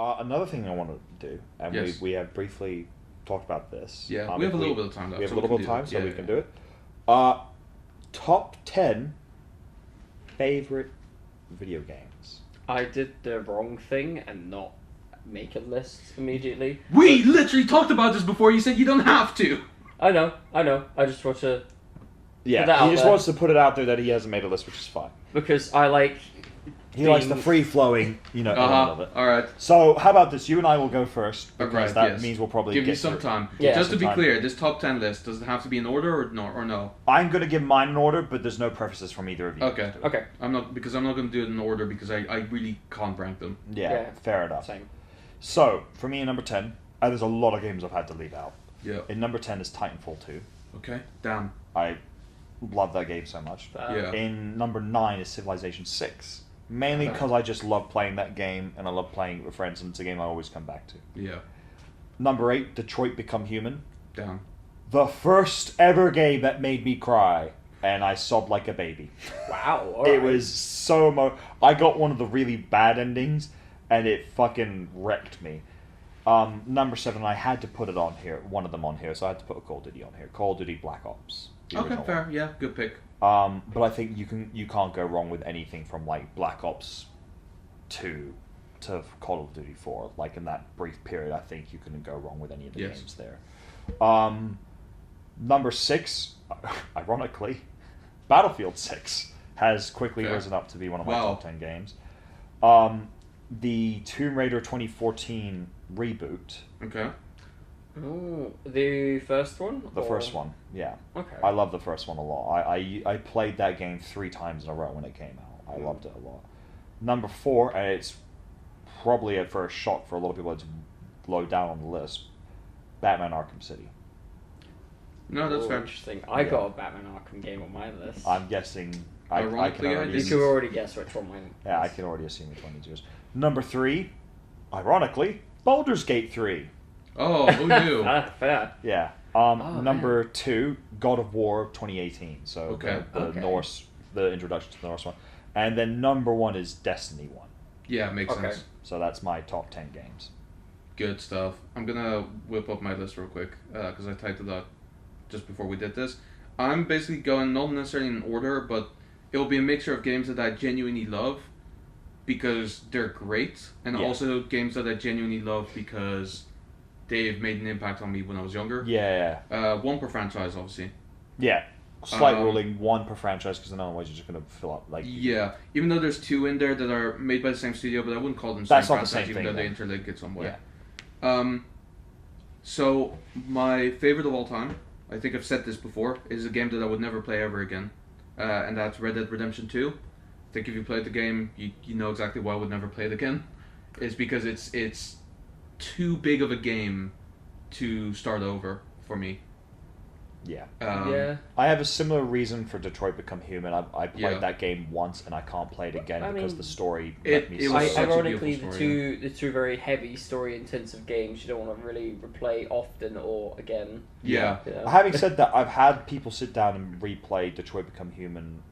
Another thing I want to do, and Yes. we have briefly talked about this. Yeah, we have a little bit of time left. We have so a little can bit of do time, it. so Yeah, we yeah, can yeah. do it. Top 10 favorite video games. I did the wrong thing and not make a list immediately. We literally talked about this before. You said you don't have to. I know. I just want to Yeah, Put that he out just there. wants to put it out there that he hasn't made a list, which is fine. because I like. He likes the Being- free-flowing, element of it. All right. So, how about this? You and I will go first, because Alright, that yes. means we'll probably Give get you some through. time. Yeah. Just to be Some time. clear, this top 10 list, does it have to be in order or no? I'm going to give mine in order, but there's no prefaces from either of you. Okay. Okay. I'm not going to do it in order because I really can't rank them. Yeah, Yeah. fair enough. Same. So, for me in number 10, there's a lot of games I've had to leave out. Yeah. In number 10 is Titanfall 2. Okay. Damn. I love that game so much. Yeah. In number 9 is Civilization 6. Mainly Okay. because I just love playing that game, and I love playing it with friends, and it's a game I always come back to. Yeah. Number 8, Detroit Become Human. Damn. The first ever game that made me cry, and I sobbed like a baby. Wow. It alright. was so I got one of the really bad endings, and it fucking wrecked me. Number 7, I had to put it on here, one of them on here, so I had to put Call of Duty on here. Call of Duty Black Ops. the Okay, original fair. one. Yeah, good pick. But I think you can't go wrong with anything from like Black Ops 2 to Call of Duty 4. Like in that brief period, I think you couldn't go wrong with any of the Yes. games there. Number 6, ironically, Battlefield 6 has quickly Fair. risen up to be one of my Wow. top 10 games. The Tomb Raider 2014 reboot, Okay. Ooh, the first one. the Or- first one, yeah. Okay. I love the first one a lot. I played that game 3 times in a row when it came out. I loved it a lot. Number 4, and it's probably at first shock for a lot of people, it's low down on the list. Batman Arkham City. No, that's Ooh, fair. Interesting. I Yeah. got a Batman Arkham game on my list. I'm guessing. I can Ironically, I already. you didn't. can already guess which one mine. Yeah, I can already assume which one is yours. Number 3, ironically, Baldur's Gate 3. Oh, who knew? Fair. Yeah. Oh, Number 2, God of War 2018. So Okay. the Okay. Norse, the introduction to the Norse one, and then number 1 is Destiny 1. Yeah, makes Okay. sense. So that's my top 10 games. Good stuff. I'm gonna whip up my list real quick because I typed it out just before we did this. I'm basically going not necessarily in order, but it'll be a mixture of games that I genuinely love because they're great, and Yeah. also games that I genuinely love because they've made an impact on me when I was younger. Yeah. One per franchise, obviously. Yeah. Slight Um, ruling, 1 per franchise, because otherwise you're just going to fill up. Like, Yeah, even though there's 2 in there that are made by the same studio, but I wouldn't call them That's same not the franchise, same even thing, though they then. interlink in some way. Yeah. So my favorite of all time, I think I've said this before, is a game that I would never play ever again, and that's Red Dead Redemption 2. I think if you played the game, you know exactly why I would never play it again. It's because it's too big of a game to start over for me. Yeah. Yeah. I have a similar reason for Detroit Become Human. I played Yeah. that game once and I can't play it again I because mean, the story it- let me it so- was such a Ironically, beautiful the story, two very heavy story intensive games you don't want to really replay often or again. Yeah. You know? Having said that, I've had people sit down and replay Detroit Become Human,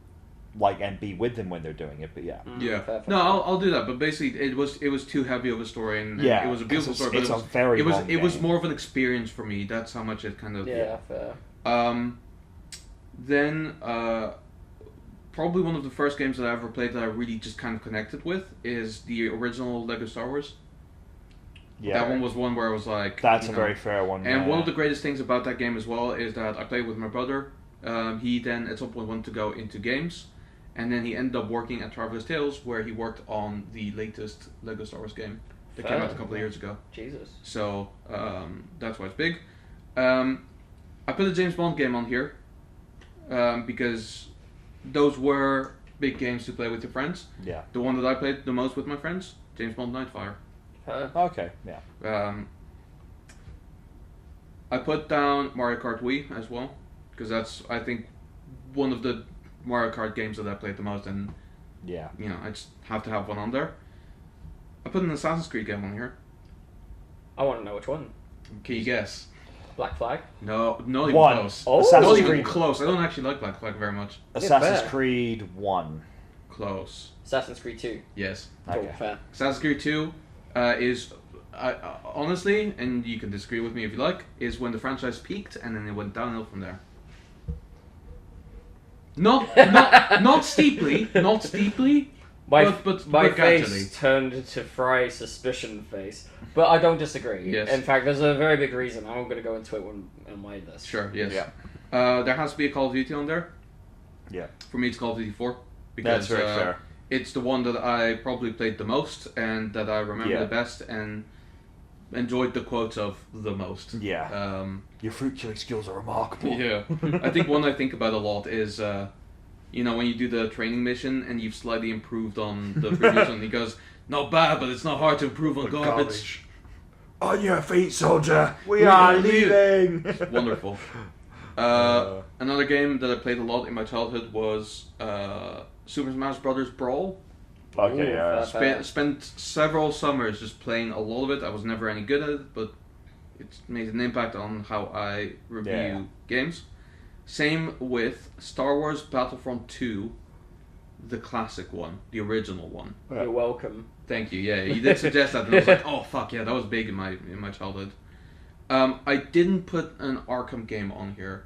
like, and be with them when they're doing it. But yeah, Yeah. Fair. No, I'll do that. But basically, it was too heavy of a story, and Yeah, it was a beautiful 'cause story. it's But a very it was long it was game. more of an experience for me. That's how much it kind of Yeah, fair. Then, probably one of the first games that I ever played that I really just kind of connected with is the original Lego Star Wars. yeah, That one was one where I was like... that's you a know, very fair one. And yeah. one of the greatest things about that game as well is that I played with my brother. He then at some point wanted to go into games, and then he ended up working at Traveler's Tales, where he worked on the latest Lego Star Wars game that came Fair. out a couple of years ago. Jesus. So that's why it's big. I put a James Bond game on here because those were big games to play with your friends. Yeah. The one that I played the most with my friends, James Bond Nightfire. Fair. Okay. Yeah. I put down Mario Kart Wii as well because that's, I think, one of the Mario Kart games that I played the most, and Yeah. you know I just have to have one on there. I put an Assassin's Creed game on here. I want to know which one. Can you guess? Black Flag. No, not even One. close. Oh. Not Assassin's even Creed. close. I don't actually like Black Flag very much. Assassin's fair. Creed 1. Close. Assassin's Creed 2. Yes. Cool, Okay. fair. Assassin's Creed 2, is honestly, and you can disagree with me if you like, is when the franchise peaked and then it went downhill from there. Not steeply, not steeply. My But my gradually. face turned into Fry suspicion face, but I don't disagree. Yes. In fact, there's a very big reason. I'm going to go into it on my list. Sure, yes. Yeah. There has to be a Call of Duty on there. Yeah. For me, it's Call of Duty 4. That's very fair. It's the one that I probably played the most and that I remember Yeah. the best and enjoyed the quotes of the most. Yeah. Your fruit killing skills are remarkable. Yeah. I think one I think about a lot is, when you do the training mission and you've slightly improved on the previous one, he goes, "Not bad, but it's not hard to improve on garbage." On your feet, soldier. We We are are leaving. Wonderful. Another game that I played a lot in my childhood was Super Smash Bros. Brawl. Okay, Ooh, yeah. Spent several summers just playing a lot of it. I was never any good at it, but it's made an impact on how I review Yeah. games. Same with Star Wars Battlefront 2, the classic one, the original one. You're welcome. Thank you. Yeah, you did suggest that, and I was like, oh fuck yeah, that was big in my childhood. I didn't put an Arkham game on here.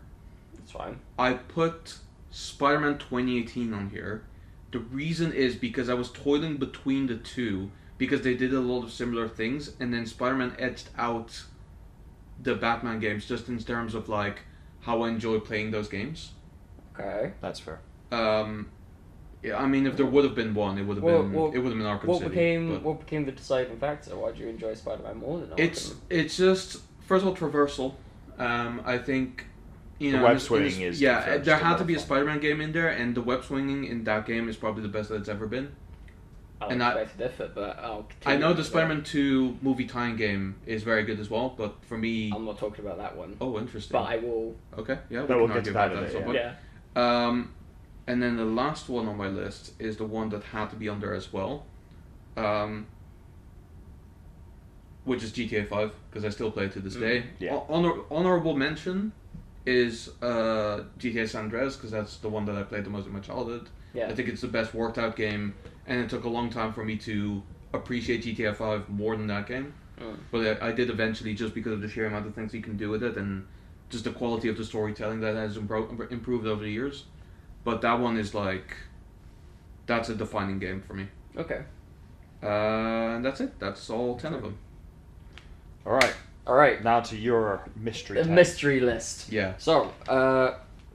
It's fine. I put Spider-Man 2018 on here. The reason is because I was toiling between the two because they did a lot of similar things, and then Spider-Man edged out the Batman games just in terms of like how I enjoy playing those games. Okay. That's fair. Yeah, I mean, if there would have been one, it would have been Arkham What City. but what became the deciding factor? Why do you enjoy Spider-Man more than Arkham? It's just first of all traversal. I think The web swinging is there just a had lot to of be a fun. Spider-Man game in there, and the web swinging in that game is probably the best that it's ever been. I and don't expect to differ, but I'll I continue know the as well. Spider-Man 2 movie tie-in game is very good as well, but for me, I'm not talking about that one. oh, interesting. But I will. Okay, yeah, But we'll can get to argue that about in a that. bit, at some yeah. point. And then the last one on my list is the one that had to be on there as well, which is GTA 5, because I still play it to this day. yeah. Honorable mention is GTA San Andreas, because that's the one that I played the most in my childhood. Yeah. I think it's the best worked out game, and it took a long time for me to appreciate GTA 5 more than that game. But I did eventually, just because of the sheer amount of things you can do with it, and just the quality of the storytelling that has improved over the years. But that one is like, that's a defining game for me. Okay. And that's it. That's all 10 of them. All right. All right. Now to your mystery. The tag. mystery list. Yeah. So,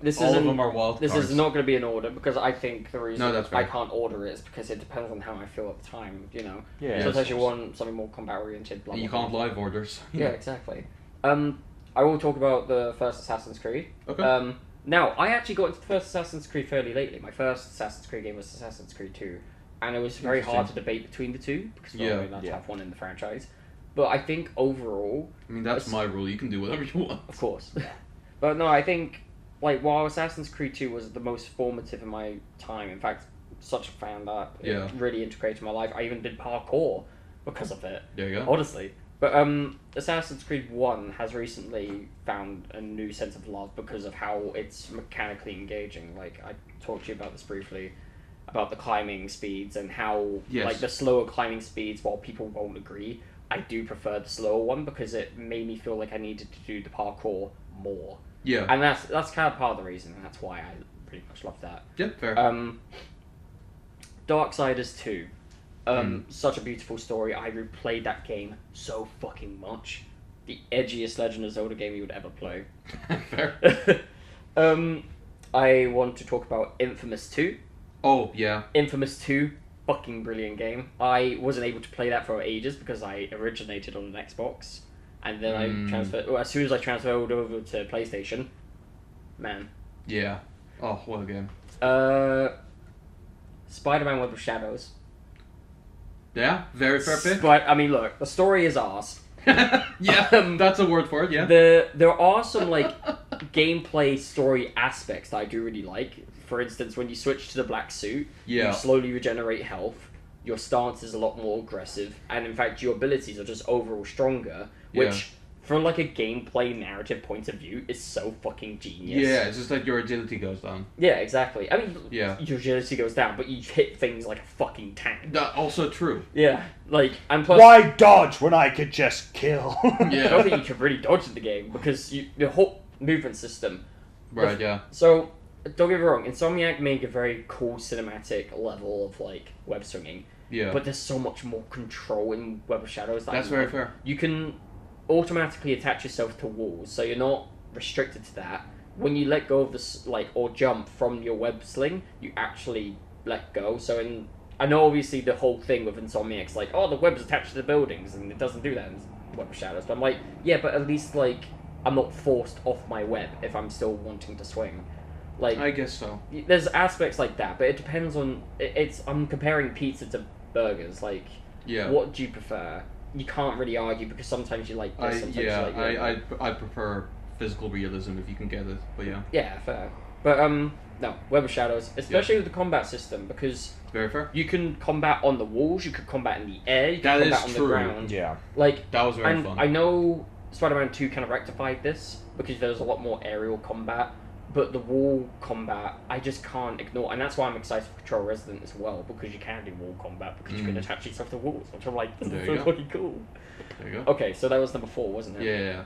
this All isn't. of them are wild This cards. is not going to be in order because I think the reason No, that's fair. I can't order it is because it depends on how I feel at the time. You know. Yeah. Sometimes of you course. want something more combat oriented. Blah, You blah, can't blah. live orders. Yeah, exactly. I will talk about the first Assassin's Creed. Okay. Now, I actually got into the first Assassin's Creed fairly lately. My first Assassin's Creed game was Assassin's Creed 2, and it was very hard to debate between the two because we're Yeah, only allowed to yeah. have one in the franchise. But I think overall, I mean, that's It's- my rule. You can do whatever you want. of course. But no, I think, like, while Assassin's Creed 2 was the most formative in my time, in fact, such a fan that Yeah. it really integrated my life. I even did parkour because of it, There you go. honestly. But Assassin's Creed 1 has recently found a new sense of love because of how it's mechanically engaging. Like, I talked to you about this briefly, about the climbing speeds and how, Yes. like, the slower climbing speeds, while people won't agree, I do prefer the slower one because it made me feel like I needed to do the parkour more. Yeah. And that's kind of part of the reason, and that's why I pretty much love that. Yep, fair. Darksiders 2. Such a beautiful story. I replayed that game so fucking much. The edgiest Legend of Zelda game you would ever play. Fair. I want to talk about Infamous 2. Oh, yeah. Infamous 2, fucking brilliant game. I wasn't able to play that for ages because I originated on an Xbox. And then I transferred, well, as soon as I transferred over to PlayStation, man. Yeah. Oh, what a game. Spider-Man Web of Shadows. Yeah, very fair pick. But, I mean, look, the story is arse. Yeah, that's a word for it, yeah. There are some, like, gameplay story aspects that I do really like. For instance, when you switch to the black suit, Yeah. you slowly regenerate health, your stance is a lot more aggressive, and in fact your abilities are just overall stronger, which from like a gameplay narrative point of view, is so fucking genius. Yeah, it's just that your agility goes down. Yeah, exactly. I mean, Yeah. your agility goes down, but you hit things like a fucking tank. That also true. Yeah, like, and plus, Why dodge when I could just kill? I Yeah. don't think you can really dodge in the game because the whole movement system. Right, yeah. So, don't get me wrong, Insomniac make a very cool cinematic level of like web swinging, Yeah. but there's so much more control in Web of Shadows. That That's I very love. fair. You can automatically attach yourself to walls, so you're not restricted to that. When you let go of this, like, or jump from your web sling, you actually let go. So I know obviously the whole thing with Insomniac's like, oh, the web's attached to the buildings, and it doesn't do that in Web of Shadows. But I'm like, yeah, but at least like I'm not forced off my web if I'm still wanting to swing. Like, I guess so. there's aspects like that, but it depends on. I'm comparing pizza to burgers. Like, Yeah. what do you prefer? You can't really argue because sometimes you like this, sometimes you like that. I prefer physical realism if you can get it, but yeah. Yeah, fair. But no, Web of Shadows, especially with the combat system, because Very fair. you can combat on the walls, you could combat in the air, you That can is combat on true. the ground. Yeah. Like, That was very and fun. I know Spider-Man 2 kind of rectified this because there's a lot more aerial combat, but the wall combat I just can't ignore, and that's why I'm excited for Control Resident as well, because you can do wall combat because you can attach yourself to walls, which I'm like, this There is you so go. fucking cool. There you go. Okay, so that was number 4, wasn't it? Yeah.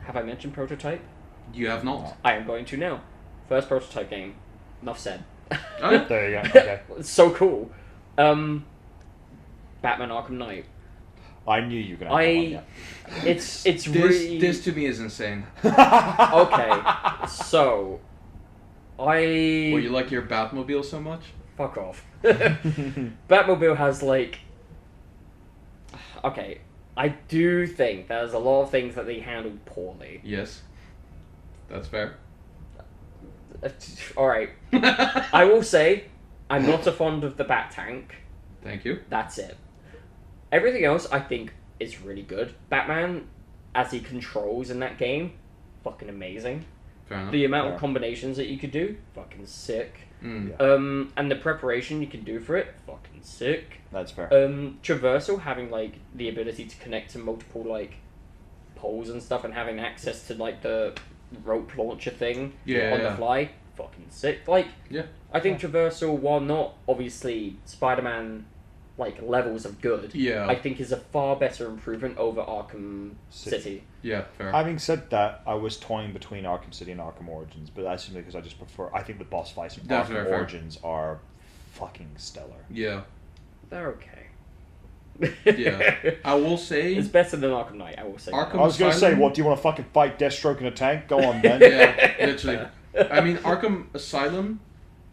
Have I mentioned Prototype? You have not. I am going to now. First Prototype game. Enough said. Oh, yeah. There you go. Okay. It's so cool. Batman Arkham Knight. I knew you were gonna have that one, yeah. It's This really this to me is insane. okay. So, Well, you like your Batmobile so much? fuck off. Batmobile has like. Okay, I do think there's a lot of things that they handled poorly. Yes. That's fair. All right, I will say I'm not a fond of the Bat Tank. Thank you. That's it. Everything else I think is really good. Batman, as he controls in that game, fucking amazing. Fair enough. The amount Yeah. of combinations that you could do, fucking sick. Mm. Yeah. And the preparation you can do for it, fucking sick. That's fair. Traversal, having like the ability to connect to multiple like poles and stuff, and having access to like the rope launcher thing Yeah, on yeah. the fly, fucking sick. Like, Yeah. I think Traversal, while not obviously Spider-Man like levels of good, Yeah. I think is a far better improvement over Arkham City. Yeah, fair. Having said that, I was toying between Arkham City and Arkham Origins, but that's simply because I just prefer. I think the boss fights in That's Arkham very fair. Origins are fucking stellar. Yeah. They're okay. Yeah. I will say. It's better than Arkham Knight, I will say. Arkham- that. I was going to say, Asylum? what do you want to fucking fight Deathstroke in a tank? Go on, then. Yeah, literally. I mean, Arkham Asylum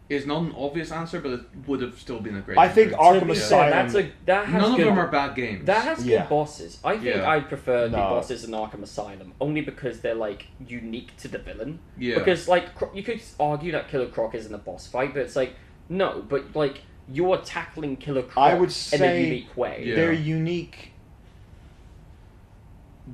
is not an obvious answer, but it would have still been a great I think answer. Arkham To be Asylum- fair, that has None of good, them are bad games. That has Yeah. good bosses. I think Yeah. I prefer the No. bosses in Arkham Asylum only because they're like unique to the villain. Yeah. Because like you could argue that Killer Croc isn't a boss fight, but it's like no, but like you are tackling Killer Croc I would in a say unique way. Yeah. They're unique.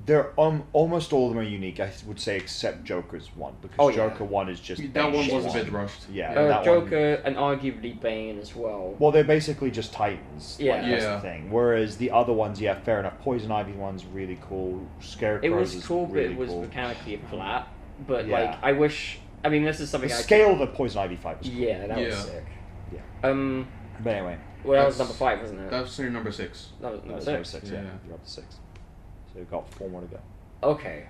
They're almost all of them are unique. I would say except Joker's one because Oh, yeah. Joker one is just That one shit was a one. bit rushed. Yeah, that one. Joker and arguably Bane as well. Well, they're basically just Titans. Yeah. like, that's Yeah. the thing. Whereas the other ones, yeah, fair enough. Poison Ivy one's really cool. Scarecrow's It was is cool, really but it was cool. mechanically flat. But Yeah. like I wish. I mean, this is The something I scale of the Poison Ivy fight was cool. Yeah, that was Yeah. sick. Yeah. Well, But anyway, that was That's- number 5, wasn't it? That's your number 6. That was that number was 6. number 6. Yeah, Yeah. you're up to 6. So we've got 4 more to go. Okay.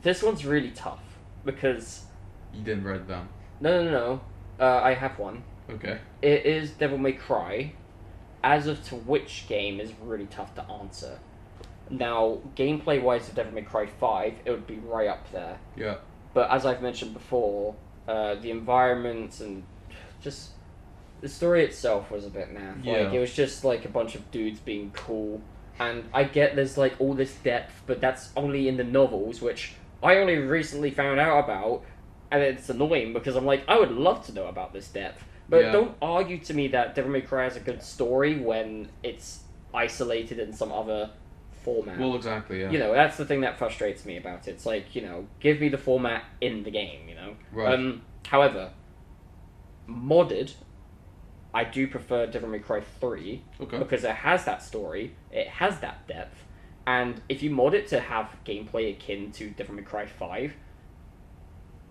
This one's really tough because You didn't write it down. no. I have one. Okay. It is Devil May Cry. As of to which game is really tough to answer. Now, gameplay wise, of Devil May Cry 5, it would be right up there. Yeah. But as I've mentioned before, the environments and just the story itself was a bit naff. Yeah. Like it was just like a bunch of dudes being cool. And I get there's like all this depth, but that's only in the novels, which I only recently found out about, and it's annoying because I'm like, I would love to know about this depth. But Yeah. don't argue to me that Devil May Cry has a good story when it's isolated in some other format. Well, exactly, yeah. You know, that's the thing that frustrates me about it. It's like, you know, give me the format in the game, you know? Right. However, modded, I do prefer Devil May Cry 3 Okay. because it has that story, it has that depth, And if you mod it to have gameplay akin to Devil May Cry 5,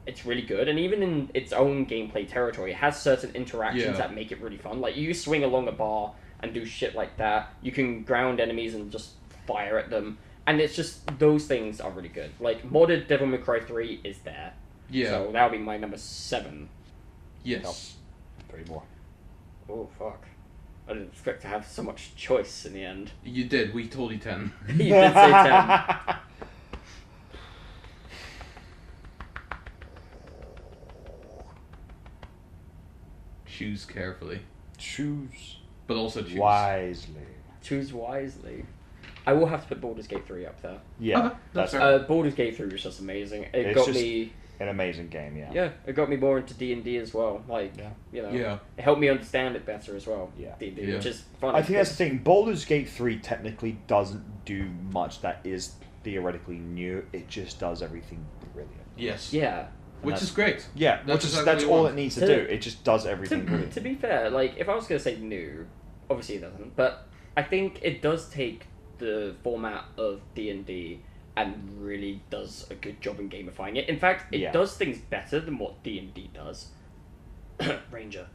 it's really good. And even in its own gameplay territory, it has certain interactions that make it really fun. Like, you swing along a bar and do shit like that. You can ground enemies and just fire at them. And it's just, those things are really good. Like, modded Devil May Cry 3 is there. Yeah. So that would be my number 7. Yes. 3 more. Oh, fuck. I didn't expect to have so much choice in the end. You did. We told you 10. You did say 10. Choose carefully, Choose but also choose. wisely. Choose wisely. I will have to put Baldur's Gate 3 up there. Yeah, Okay, that's fair. Baldur's Gate 3 was just amazing. It It's got just- me... an amazing game. Yeah. Yeah, it got me more into D&D as well. Like, Yeah. you know, Yeah. it helped me understand it better as well. Yeah. D&D, Yeah. which is fun. I think that's the thing. Baldur's Gate 3 technically doesn't do much that is theoretically new. It just does everything brilliant. Yes. Yeah. Which that's- is great. Yeah, That's that's exactly what all you it needs to To- do. It just does everything To brilliant. be fair, like, if I was going to say new, obviously it doesn't, but I think it does take the format of D&D and really does a good job in gamifying it. In fact, it Yeah. does things better than what D&D does. Ranger.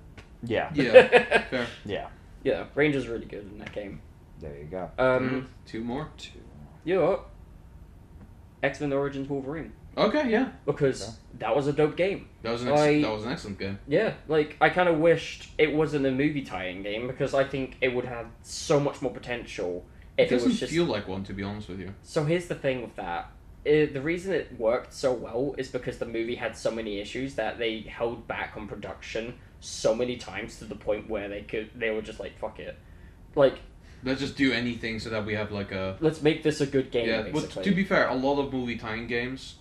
Yeah. Yeah. Fair. Yeah. Yeah, Ranger's really good in that game. There you go. Um, 2 more. 2. you know what? X-Men Origins Wolverine. Okay. Yeah. Because Okay. that was a dope game. That was an excellent game. Yeah, like, I kind of wished it wasn't a movie tie-in game, because I think it would have so much more potential It if it doesn't was just... feel like one, to be honest with you. So here's the thing with that. The reason it worked so well is because the movie had so many issues that they held back on production so many times to the point where they were just like, fuck it. Like, Let's just do anything so that we have like a... let's make this a good game, Yeah, but basically. to be fair, a lot of movie tie-in games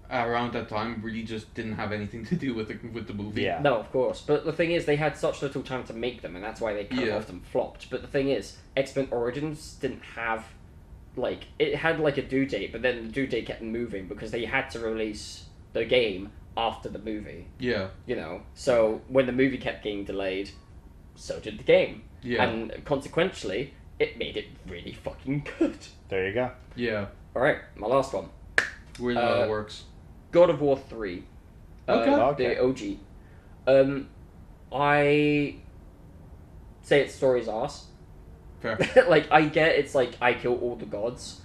around that time really just didn't have anything to do with the movie. Yeah. No, of course. But the thing is, they had such little time to make them, and that's why they kind Yeah. of often flopped. But the thing is, X-Men Origins didn't have, like, it had, like, a due date, but then the due date kept moving because they had to release the game after the movie, Yeah. you know? So when the movie kept getting delayed, so did the game. Yeah. And consequentially, it made it really fucking good. There you go. Yeah. Alright, my last one. Weird how that works. God of War 3. Okay. The OG. I say its story's arse. Fair. Like, I get it's like, I kill all the gods.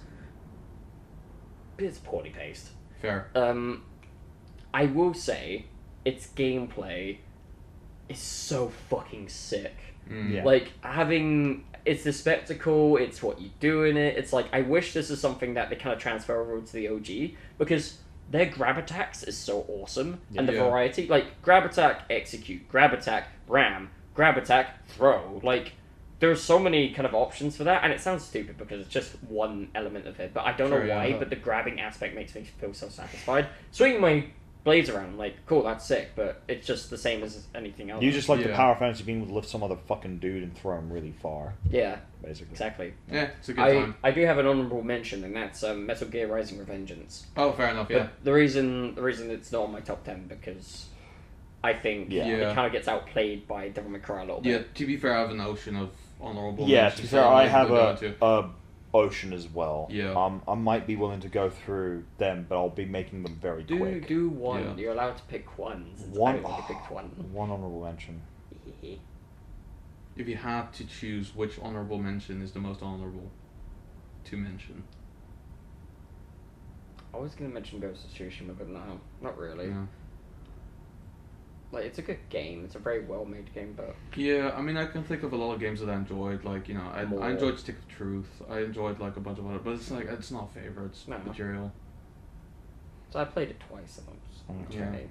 But it's poorly paced. Fair. I will say, its gameplay is so fucking sick. Mm. Yeah. Like, it's the spectacle, it's what you do in it. It's like, I wish this is something that they kind of transfer over to the OG, because their grab attacks is so awesome, and the Yeah. variety. Like, grab attack, execute, grab attack, ram, grab attack, throw. Like, there's so many kind of options for that, and it sounds stupid because it's just one element of it, but I don't Sure, know why, yeah. but the grabbing aspect makes me feel so satisfied. Swinging my blades around, I'm like, cool, that's sick, but it's just the same as anything else. You just like the Yeah. power of fantasy being able to lift some other fucking dude and throw him really far, Yeah, basically. exactly. Yeah, it's a good time. I do have an honourable mention, and that's Metal Gear Rising Revengeance. Oh, fair enough, yeah. But the reason it's not on my top 10 because I think Yeah. it Yeah. kind of gets outplayed by Devil May Cry a little Yeah, bit. to be fair, I have an ocean of honourable Yeah, to mentions, be so fair, I'm I not have gonna go into. a ocean as well. Yeah. I might be willing to go through them, but I'll be making them very quick. Do one. Yeah. You're allowed to pick one. Since One- I only picked one. One honorable mention. If you had to choose which honourable mention is the most honourable to mention. I was gonna mention Ghost of Tsushima, but no, not really. No. Like, it's a good game. It's a very well made game, but Yeah, I mean, I can think of a lot of games that I enjoyed. Like, you know, More. I enjoyed Stick of Truth. I enjoyed, like, a bunch of other... But it's, like, it's not favorites No. material. so I played it twice. And I'm just Yeah. okay.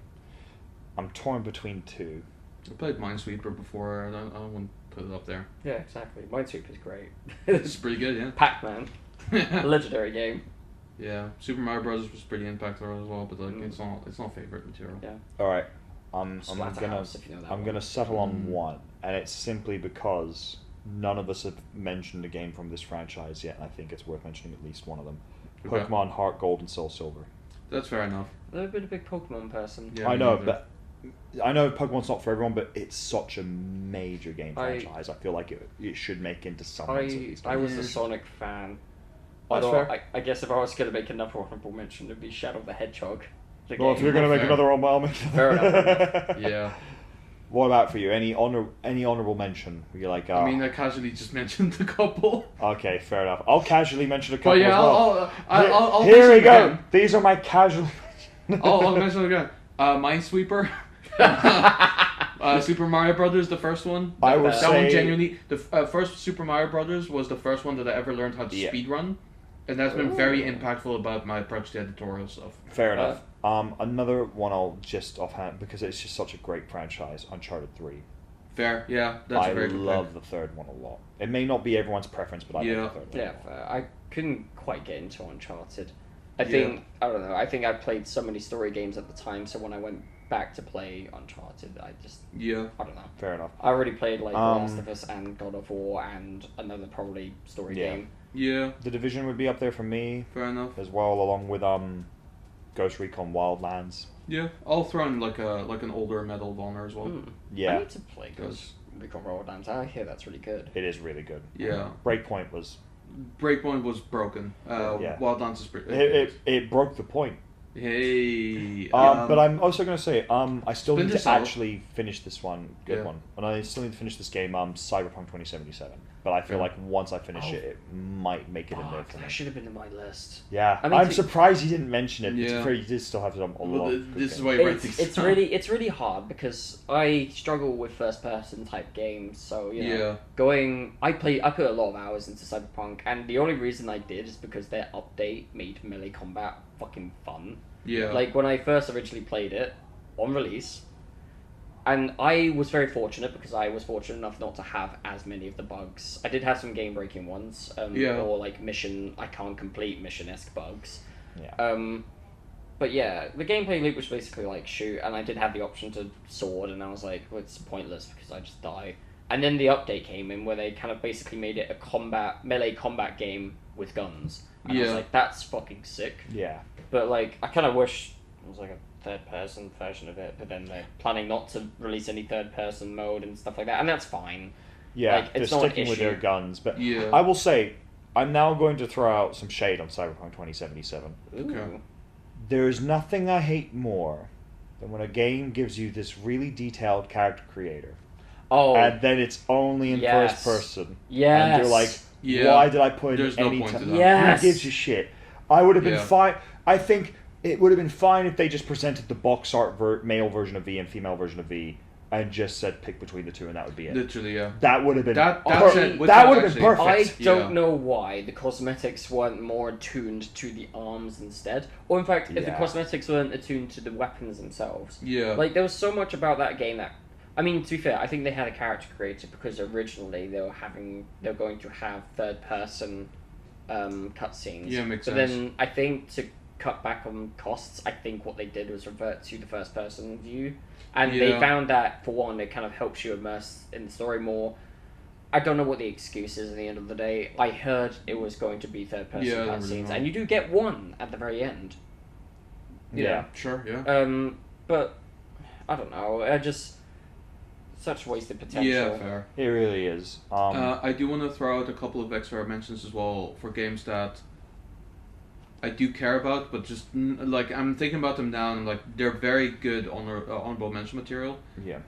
I'm torn between two. I played Minesweeper before. I wouldn't put it up there. Yeah, exactly. Minesweeper's great. It's pretty good, Pac-Man, yeah. legendary game. Yeah, Super Mario Bros. Was pretty impactful as well, but like Mm. it's not favorite material. Yeah. All right. I'm Splatterhouse, if you know that I'm one. gonna settle on Mm. one, and it's simply because none of us have mentioned a game from this franchise yet, and I think it's worth mentioning at least one of them. Okay. Pokemon Heart Gold and Soul Silver. That's fair enough. I've never been a big Pokemon person. Yeah, I me know, neither. but I know Pokemon's not for everyone, but it's such a major game I- franchise. I feel like it should make into someone's at least. I was Yeah. a Sonic fan Although fair. I guess if I was going to make another honorable mention, it'd be Shadow the Hedgehog. The Well, if game. you're gonna make Fair. another one, I'll make Fair enough. Yeah. What about for you? Any honorable mention? You're like, I mean, I casually just mentioned a couple. okay, fair enough. I'll casually mention a couple But yeah, as well. I'll Here mention we it go. again. These are my casual. I'll mention it again. Minesweeper. Super Mario Brothers, the first one. I would that say one genuinely. The first Super Mario Brothers was the first one that I ever learned how to Yeah. speedrun, and that's been very impactful about my approach to editorial stuff. Fair enough. Another one I'll just offhand because it's just such a great franchise. Uncharted 3. Fair, yeah, that's I a very good love pick. the third one a lot. It may not be everyone's preference, but I Yeah. love the third one. Yeah, fair. I couldn't quite get into Uncharted. I Yeah. think I don't know. I think I played so many story games at the time, so when I went back to play Uncharted, I Yeah, don't know. Fair enough. I already played like Um, Last of Us and God of War and another probably story Yeah. game. yeah, The Division would be up there for me fair enough. as well, along with Ghost Recon Wildlands. Yeah, I'll throw in like an older Medal of Honor as well. I Yeah, need to play Ghost Recon Wildlands. I hear that's really good. it is really good. Yeah, Breakpoint was Breakpoint was broken. Yeah. Wildlands is pretty. it broke the point. Hey, But I'm also going to say, I still need Splinter to Cell. actually finish this one, good Yeah. one, and I still need to finish this game, Cyberpunk 2077. But I feel Yeah. like once I finish Oh. it might make it in there Fuck, for me. that should have been in my list. Yeah, I mean, I'm to- surprised you didn't mention it. Yeah. It's fair, you did still have some. Well, this is why you write these. It's really hard because I struggle with first person type games. So you know, Yeah, I put a lot of hours into Cyberpunk, and the only reason I did is because their update made melee combat fucking fun. yeah. Like when I first originally played it on release, and I was very fortunate because I was fortunate enough not to have as many of the bugs. I did have some game breaking ones, Yeah. or like mission I can't complete mission-esque bugs. Yeah. But yeah, the gameplay loop was basically like shoot, and I did have the option to sword, and I was like, well, it's pointless because I just die. And then the update came in where they kind of basically made it a melee combat game with guns. And I was Yeah. like, that's fucking sick. Yeah. But like, I kind of wish it was like a third-person version of it, but then they're planning not to release any third-person mode and stuff like that, and that's fine. Yeah, Like, they're it's not an sticking with their issue. guns. But Yeah. I will say, I'm now going to throw out some shade on Cyberpunk 2077. Ooh. Okay. There is nothing I hate more than when a game gives you this really detailed character creator, Oh, and then it's only in Yes. first person. yes. And you're like, Yeah. why did I put There's in no any point to time? that. Yes. Who gives a shit? I would have been Yeah. fine. I think it would have been fine if they just presented the box art male version of V and female version of V, and just said pick between the two, and that would be it. Literally, yeah. That would have been That that's per- it. With that that would have been actually- perfect. I don't Yeah. know why the cosmetics weren't more attuned to the arms instead, or in fact, if the Yeah. cosmetics weren't attuned to the weapons themselves. Yeah. Like there was so much about that game that, I mean, to be fair, I think they had a character creator because originally they were going to have third person cutscenes. Yeah, makes but sense. then I think to cut back on costs, I think what they did was revert to the first person view, and they Yeah. found that for one, it kind of helps you immerse in the story more. I don't know what the excuse is at the end of the day. I heard it was going to be third person Yeah, I don't really cutscenes, know. and you do get one at the very end. Yeah. Sure, yeah. But I don't know. I just such wasted potential. Yeah, fair. It really is. I do want to throw out a couple of extra mentions as well for games that I do care about, but just like I'm thinking about them now, and like they're very good honorable mention material. Yeah.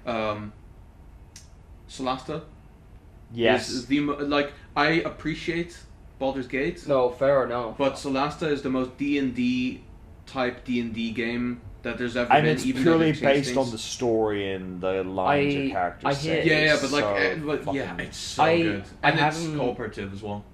Solasta. Yes. Is like I appreciate Baldur's Gate, No, fair enough. but Solasta is the most D&D type D&D game that there's ever And been. it's even though purely they've changed based on things. the story and the lines I your characters hear- say. Yeah, It's but like, so but yeah, fucking- it's so I- good, I and it's haven't- cooperative as well.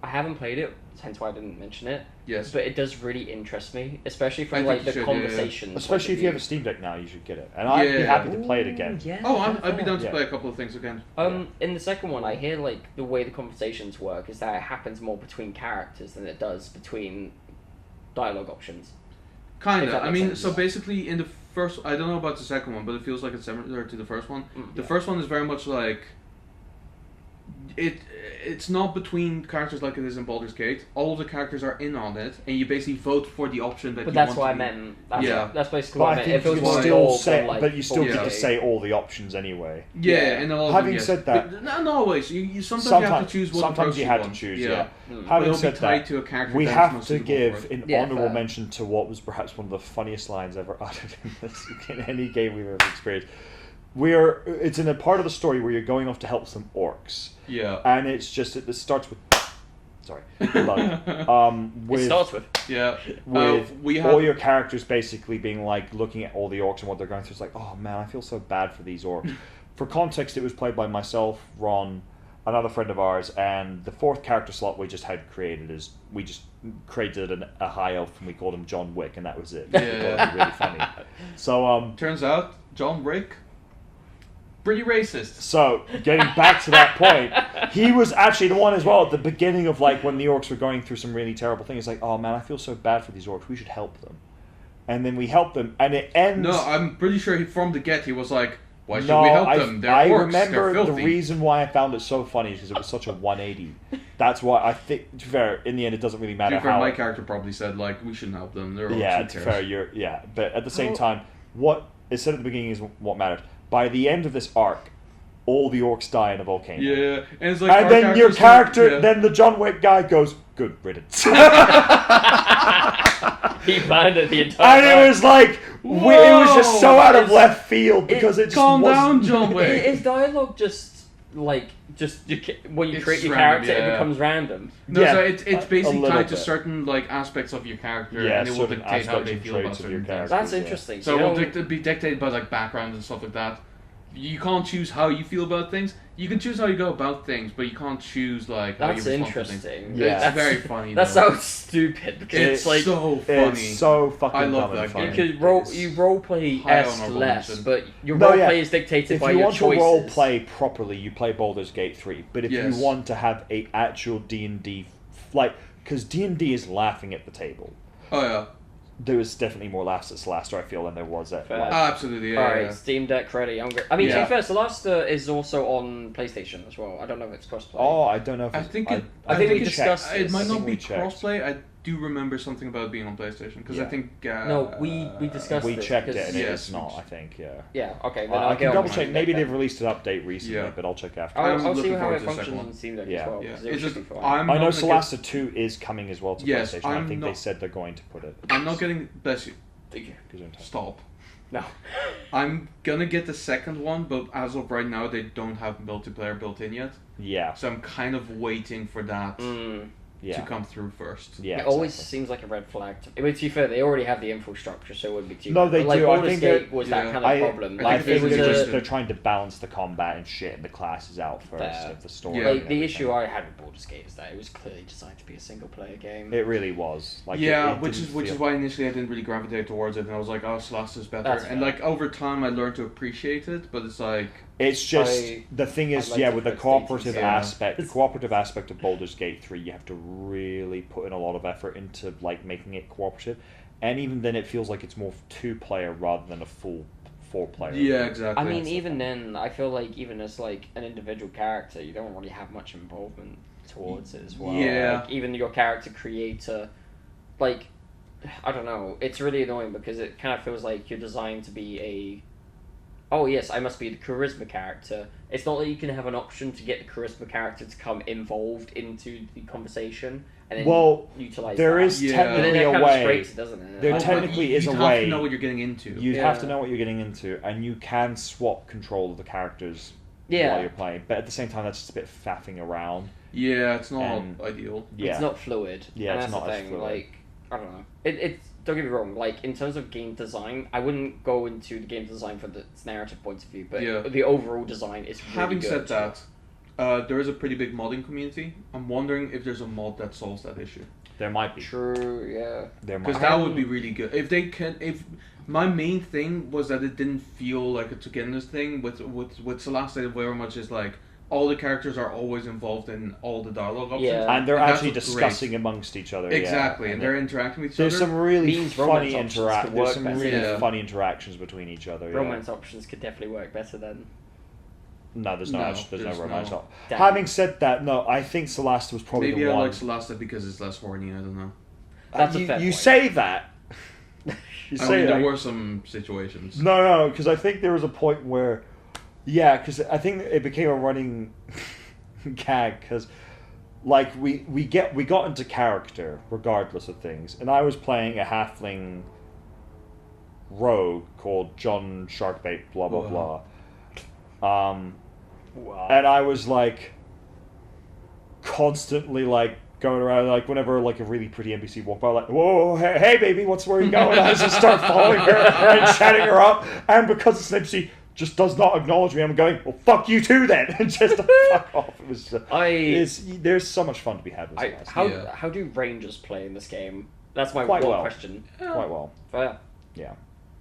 I haven't played it, hence why I didn't mention it. Yes, But it does really interest me, especially I from think like you the should, yeah, yeah. conversations. Especially if you have a Steam Deck now, you should get it. And I'd be Yeah. happy to play it again. Yeah, Oh, I'd be down to Yeah. play a couple of things again. In the second one, I hear like the way the conversations work is that it happens more between characters than it does between dialogue options. If Kinda. that I makes mean, sense. so basically in the first, I don't know about the second one, but it feels like it's similar to the first one. Mm. The first one is very much like it's not between characters like it is in Baldur's Gate. All of the characters are in on it, and you basically vote for the option that But you that's want what to I be. meant. That's, Yeah. that's basically But what I I meant. think If it was you one still org say, from, like, but you still get to Baldur's say Gate. all the options anyway. Yeah, and a lot of Having them, yes. said that- But not always. You sometimes you have to choose what sometimes approach you had to want. choose. Yeah. Yeah. Mm. But Having it'll be said tied that, to a character. we that's have most to suitable for give it. an Yeah, honourable fair. mention to what was perhaps one of the funniest lines ever uttered in any game we've ever experienced. It's in a part of the story where you're going off to help some orcs, Yeah. and it's just it starts with sorry blood. It With starts with. Yeah. with we have all your characters basically being like looking at all the orcs and what they're going through. It's like, oh man, I feel so bad for these orcs. For context, it was played by myself, Ron, another friend of ours, and the fourth character slot we just had created is we just created a high elf and we called him John Wick, and that was it. We thought it'd be really funny. So Turns out John Wick, pretty racist. So, getting back to that point, he was actually the one as well at the beginning of like when the orcs were going through some really terrible things. Like, oh man, I feel so bad for these orcs. We should help them. And then we help them, and it ends. No, I'm pretty sure from the get he was like, "Why should No, we help them? They're I orcs. remember They're the filthy." reason why I found it so funny is because it was such a 180. That's why I think. To be fair, in the end, it doesn't really To matter be fair, how. my character probably said like, "We shouldn't help them. They're orcs. Yeah, Who to be cares?" fair, but at the same How- time, what is said at the beginning is what mattered. By the end of this arc, all the orcs die in a volcano. Yeah, and it's like, And our then your character's character, yeah. then the John Wick guy goes, "Good riddance." He planned it the entire And time. it was like, it was just so Whoa! out of left field because it just Calm wasn't. down, John Wick. Is dialogue just like when you It's create your random, character, yeah. it becomes random? No, Yeah, so it's a basically little tied to bit. certain like aspects of your character, Yeah, and it will certain dictate how aspects they and feel about traits of your certain things. character. That's Yeah. interesting. So you it will don't- be dictated by like background and stuff like that. You can't choose how you feel about things. You can choose how you go about things, but you can't choose like how That's you respond to things. interesting. Yeah. It's very funny. That though. sounds stupid because It's it's like so funny. It's so fucking I love dumb and that funny. game. you could It's you role play high esque honorable less, mention. but your No, role yeah. play is dictated If by you your want choices. to role play properly, you play Baldur's Gate 3. But if Yes. you want to have a actual D&D, like, because D&D is laughing at the table. Oh yeah, There was definitely more laughs at Solasta, I feel, than there was at. Fair. Like, absolutely. Yeah, Alright, yeah. Steam Deck ready. I'm I mean, to Yeah. be fair, Solasta is also on PlayStation as well. I don't know if it's crossplay. oh, I don't know if I it's- think it. I think we checked. discussed It this. might I not think be we checked. crossplay. I do remember something about it being on PlayStation because I Yeah. think. No, we discussed We this checked it because- and it Yes. is not, I think, yeah. Yeah, okay. Then I I'll can get on double my check. Steam Maybe Deck they've then. released an update recently, Yeah. but I'll check after. I'm I'll see looking how forward it to the second functions one. on Steam Deck Yeah. as well. Yeah. 'cause it It's should just be fine. I'm I know not gonna get- Solasta 2 is coming as well to Yes, PlayStation. I I'm think they not- said they're going to put it. I'm not getting. Bless you. Thank you. Stop. No. I'm gonna get the second one, but as of right now, they don't have multiplayer built in yet. Yeah, So I'm kind of waiting for that yeah. to come through first. Yeah, It always exactly. seems like a red flag. To me. To be fair, they already have the infrastructure, so it wouldn't be too. No, bad. they But, like, do. I Baldur's think Gate that- was yeah. that kind of problem. I I Like, think it think was they're, a, just, they're trying to balance the combat and shit, and the class is out first Fair. of the story. Yeah. and like the everything. issue I had with Baldur's Gate is that it was clearly designed to be a single player game. It really was. Like, Yeah, it which didn't is feel- why initially I didn't really gravitate towards it, and I was like, oh, Celeste is better. That's And fair. like over time, I learned to appreciate it, but it's like, It's just I- the thing is, I'd like yeah, to with the put cooperative stages, yeah. aspect, the cooperative aspect of Baldur's Gate 3, you have to really put in a lot of effort into like making it cooperative, and even then, it feels like it's more 2-player rather than a full 4-player. yeah, exactly. I mean, even then, I feel like even as like an individual character, you don't really have much involvement towards it as well. Yeah. Like, even your character creator, like, I don't know. It's really annoying because it kind of feels like you're designed to be a. Oh yes, I must be the charisma character. It's not that you can have an option to get the charisma character to come involved into the conversation and then Well, utilize there that. is Yeah. But then technically that a kind of way. straightens it, doesn't it? There Like, technically you, is a you'd have way. to know what you're getting into. You'd have to Yeah. know what you're getting into, and you can swap control of the characters Yeah. while you're playing. But at the same time, that's just a bit faffing around. Yeah, it's not And- ideal. Yeah, It's not fluid. Yeah, and it's that's not the as thing. fluid. Like, I don't know. It's don't get me wrong. Like in terms of game design, I wouldn't go into the game design from the narrative point of view, but Yeah. the overall design is really Having good. said that, there is a pretty big modding community. I'm wondering if there's a mod that solves that issue. there might be. True. Yeah. There might. Because that would be really good. If they can, if my main thing was that it didn't feel like a togetherness thing with Celeste, it very much is like all the characters are always involved in all the dialogue options. Yeah. And they're that's actually what's discussing amongst each other. Exactly, yeah. and they're interacting with each There's other. some really Means funny romance options could There's work some better. really Yeah. funny interactions between each other. Yeah. Romance options could definitely work better then. No, there's No, there's there's no romance. no- Damn. Having said that, no, I think Solasta was probably Maybe the I one. like Solasta because it's less horny. I don't know. That's a you, fair you point. say that. You I say mean, that. there were some situations. No, because I think there was a point where, yeah, because I think it became a running gag because, like, we got into character regardless of things, and I was playing a halfling rogue called John Sharkbait, blah blah Wow. blah. Wow. And I was like constantly like going around, like whenever like a really pretty NPC walked by, like, whoa, hey baby, where you going? I just start following her and chatting her up, and because it's an NPC just does not acknowledge me, I'm going, well, fuck you too then, and just fuck off. It was there's so much fun to be had with Celeste. How do rangers play in this game? That's my Quite one well. question. Quite well. Fair. Yeah.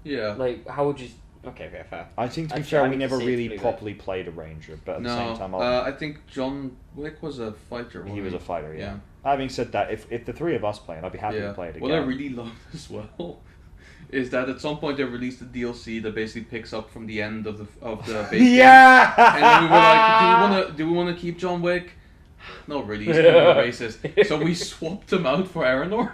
Yeah. Like, how would you? Okay, fair. I think to be Actually, fair, I we need to never see it to really believe it. properly played a ranger, but at the No, same time, I think John Wick was a fighter. he wasn't was a fighter. Yeah. Yeah. Having said that, if the three of us playing, I'd be happy to play it again. What I really loved as well is that at some point they released a DLC that basically picks up from the end of the base game. Yeah. And then we were like, do we want to keep John Wick? Not really, he's kind of a racist. So we swapped him out for Aranor.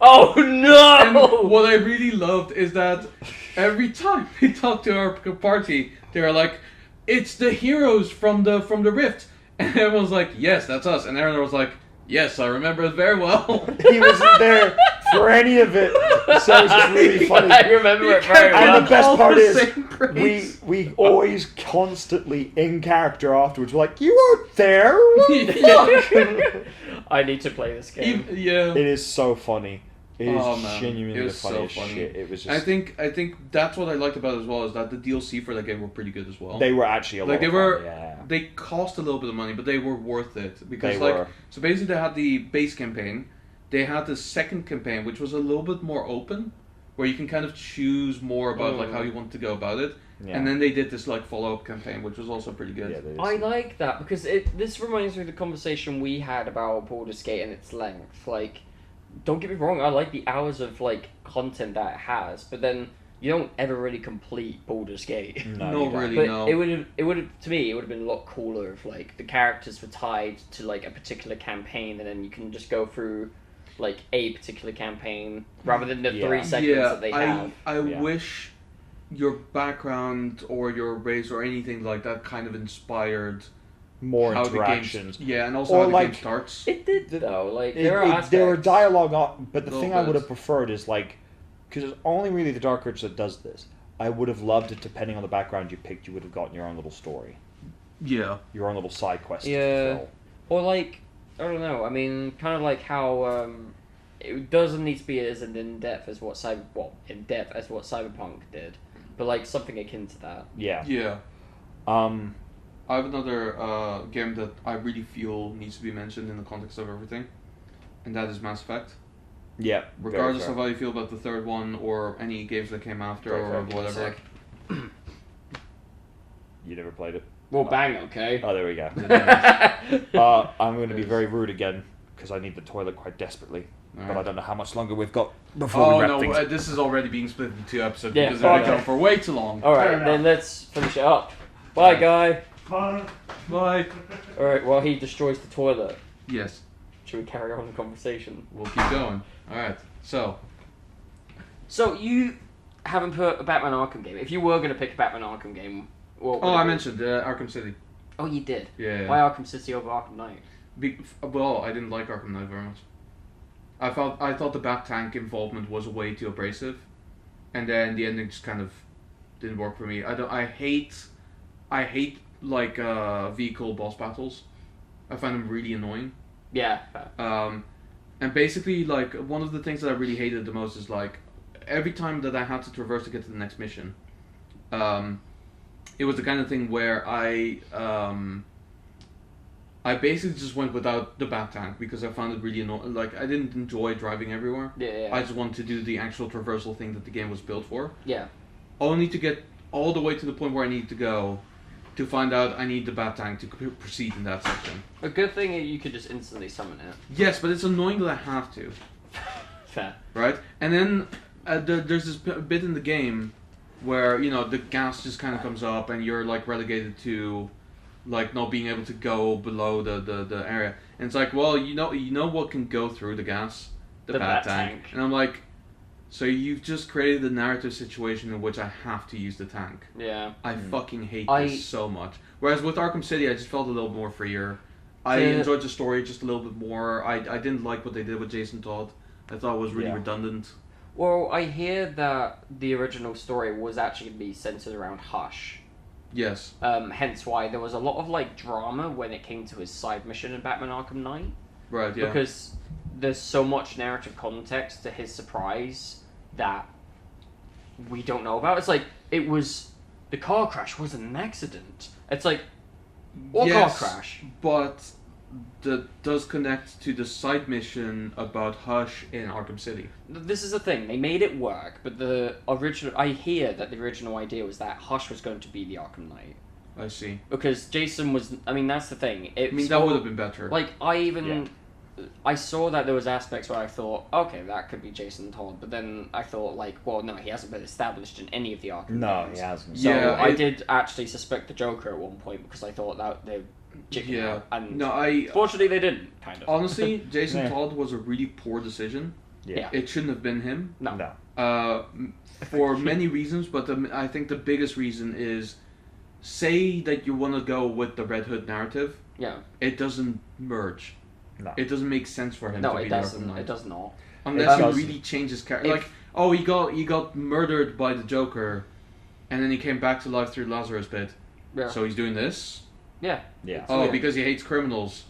Oh no! And what I really loved is that every time we talked to our party, they were like, "It's the heroes from the Rift," and everyone was like, "Yes, that's us." And Aranor was like, "Yes, I remember it very well." He wasn't there for any of it, so it's just really funny. I remember it very And well. the best All part the is, same praise. we always constantly in character afterwards. We're like, you weren't there. I need to play this game. Yeah. It is so funny. It is Oh, man. genuinely It the was so funniest funny. shit. It was I just. think that's what I liked about it as well, is that the DLC for that game were pretty good as well. They were actually a lot Like, they of were- fun, yeah. They cost a little bit of money, but they were worth it because They like were. so basically they had the base campaign, they had the second campaign which was a little bit more open, where you can kind of choose more about like how you want to go about it, Yeah. and then they did this like follow-up campaign which was also pretty good. Yeah, they did I some- like that because this reminds me of the conversation we had about Baldur's Gate and its length. Like, don't get me wrong, I like the hours of like content that it has, but then you don't ever really complete Baldur's Gate. No, No, you don't. really. But no. it would have to me it would have been a lot cooler if like the characters were tied to like a particular campaign, and then you can just go through like a particular campaign rather than the Yeah. 3 segments Yeah, that they have. I Yeah. wish your background or your race or anything like that kind of inspired More how interactions. the game, yeah, and also Or how the like- game starts. It did though. Like It- there are aspects. there were dialogue on, but the Little thing I would bit. have preferred is like, because it's only really the Dark Age that does this. I would have loved it, depending on the background you picked, you would have gotten your own little story, Yeah. your own little side quest. Yeah. To fulfill. Or like, I don't know. I mean, kind of like how it doesn't need to be as in depth as what Cyberpunk did, but like something akin to that. Yeah. Yeah. Um. I have another game that I really feel needs to be mentioned in the context of everything, and that is Mass Effect. Yeah. Regardless very of fair. how you feel about the third one or any games that came after Very or fair. whatever. You never played it. Well, bang, okay. Oh, there we go. I'm going to be very rude again because I need the toilet quite desperately, but I Alright. don't know how much longer we've got before we Oh wrap no, things. this is already being split into 2 episodes Yeah, because they've been okay. going for way too long. All right, Fair then let's finish it up. Bye, guy. Bye. All right, while he destroys the toilet, Yes, should we carry on the conversation? we'll keep going. All right. So So you haven't put a Batman Arkham game. If you were going to pick a Batman Arkham game, what would Oh, it I be? mentioned Arkham City. Oh, you did. Yeah. Why Arkham City over Arkham Knight? Well, I didn't like Arkham Knight very much. I thought the Bat Tank involvement was way too abrasive, and then the ending just kind of didn't work for me. I hate like vehicle boss battles. I find them really annoying. Yeah. And basically, like, one of the things that I really hated the most is like every time that I had to traverse to get to the next mission, it was the kind of thing where I basically just went without the Bat Tank because I found it really annoying. Like, I didn't enjoy driving everywhere. Yeah. I just wanted to do the actual traversal thing that the game was built for. Yeah. Only to get all the way to the point where I need to go to find out I need the Bat Tank to proceed in that section. A good thing is you could just instantly summon it. Yes, but it's annoying that I have to. Fair. Right? And then there's this bit in the game where, you know, the gas just kind of comes up and you're like relegated to like not being able to go below the area. And it's like, well, you know what can go through the gas, the bat tank. And I'm like, so you've just created a narrative situation in which I have to use the tank. Yeah. I fucking hate this so much. Whereas with Arkham City, I just felt a little more freer. I enjoyed the story just a little bit more. I didn't like what they did with Jason Todd. I thought it was really redundant. Well, I hear that the original story was actually going to be centered around Hush. Yes. Hence why there was a lot of like drama when it came to his side mission in Batman Arkham Knight. Right, yeah. Because there's so much narrative context to his surprise that we don't know about. It's like, the car crash wasn't an accident. It's like, what car crash? But that does connect to the side mission about Hush in Arkham City. This is the thing, they made it work, but I hear that the original idea was that Hush was going to be the Arkham Knight. I see. Because Jason was, that's the thing. That would have been better. Like, I saw that there was aspects where I thought, okay, that could be Jason Todd, but then I thought, like, well, no, he hasn't been established in any of the Arkham games. He hasn't. So I did actually suspect the Joker at one point, because I thought that they out. And fortunately they didn't, kind of. Honestly, Jason Todd was a really poor decision. Yeah. It shouldn't have been him. No. For many reasons, but I think the biggest reason is, say that you want to go with the Red Hood narrative. Yeah. It doesn't merge. No. It doesn't make sense for him to be the Arkham Knight. It does not. Unless you really change his character. Like, he got murdered by the Joker, and then he came back to life through Lazarus Pit. Yeah. So he's doing this? Yeah. Yeah. Because he hates criminals.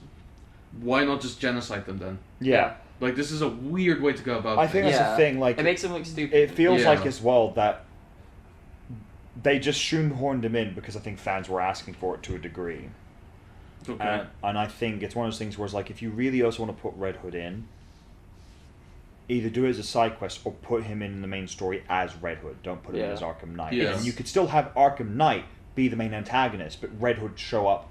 Why not just genocide them then? Yeah. Like, this is a weird way to go about I think things. that's the thing, like... It makes him look stupid. It feels like, as well, that they just shoehorned him in because I think fans were asking for it to a degree. Okay. And I think it's one of those things where it's like, if you really also want to put Red Hood in, either do it as a side quest or put him in the main story as Red Hood. Don't put him as Arkham Knight. Yes. And you could still have Arkham Knight be the main antagonist, but Red Hood show up